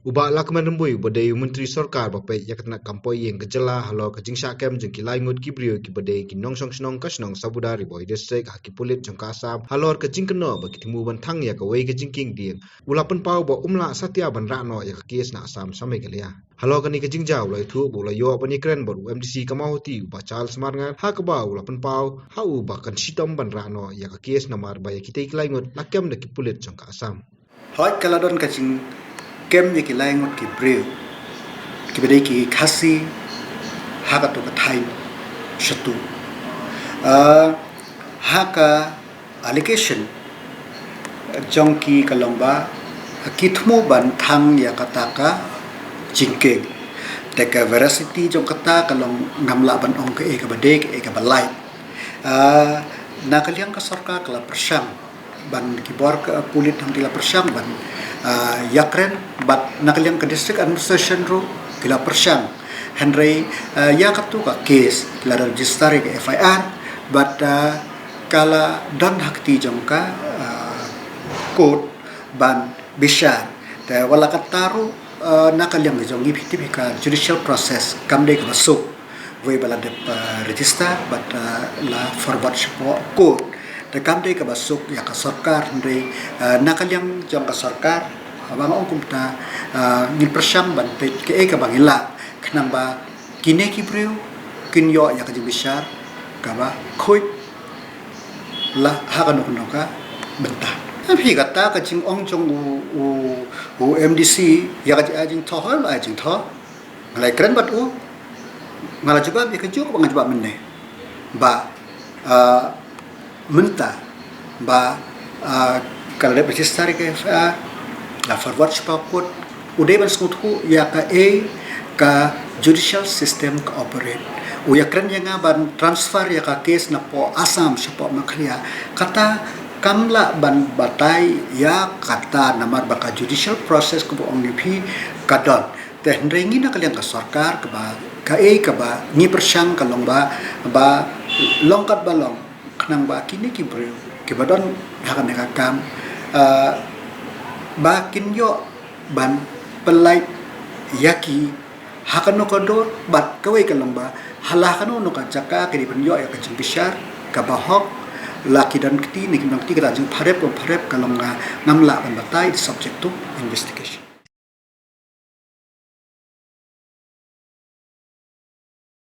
Uba lakman rembui badai menteri sarkar bapai yakna kampoi yang kejela halo kajing syakem jeng kilai ngut kibrio ki badai ki nongsong snong kasnong sabudari boy district haki pulit jeng kasam halor kajing keno bagi timu bantang ya kawai kajing king dieng ulapan pau ba umla satya ban rano ya kies na asam samai kelia halo kani kajing jaw lai thu bola yo bani kren baru MDC kamauti uba chal semarngan ha kaba ulapan pau ha uba kan sitom ban rano ya kies namar ba ya kitai kilai ngut lakem de ki pulit jeng kasam Hoi kaladon kajing kem ye ki laingot ki breu ki bedai ki khasi haka to thai shatu haka allegation jongki kalomba ki thmo ban thang ya kataka jingke teka veracity jong kata kalong ngamla ban ong ke bedai ke balai na kaliang ka sarkar kala persang ban kibor ke pulit hang tila persang ban yakren bat nakaliang ke district administration ro kila persang Henry ya katu ka case kila register ke FIR but kala don hakti jongka court ban bishan te wala kataru nakaliang jongi phiti ka judicial process kamde ka masuk we bala de register but la forward support court kamde ka basuk ya ka sarkar ndre nakaliang jong ka sarkar abang ong kumta ngil persam ban pe ke ka bangila khnang ba kine ki breu kinyo ya ka jibisar ka ba khoi la ha ka nok ka benta phi kata ka ching ong jong u MDC ya ka jing tho hol a jing tho ngalai kren bat u ngala jeba bi ka ju ko ngajba menne ba menta ba kalau ada register ke la forward support udah ban sungtu ya ka ka judicial system cooperate ya keren yang ban transfer ya ka case na po Assam siapa maklia kata kamla ban batai ya kata namar baka judicial process ko ong nipi kadon teh rengi na kalian ka sarkar ka ba ka ba ni persang kalong ba longkat balong nang ba kini ki breu ki badon hakan nakakam ba kinyo ban pelai yaki hakan no kodor bat kawai kalang ba halakan no ka jaka ki penyo ya ka bisar ka bahok laki dan kiti ni kinang ti ka jing pharep kalong nga namla ban batai subject to investigation.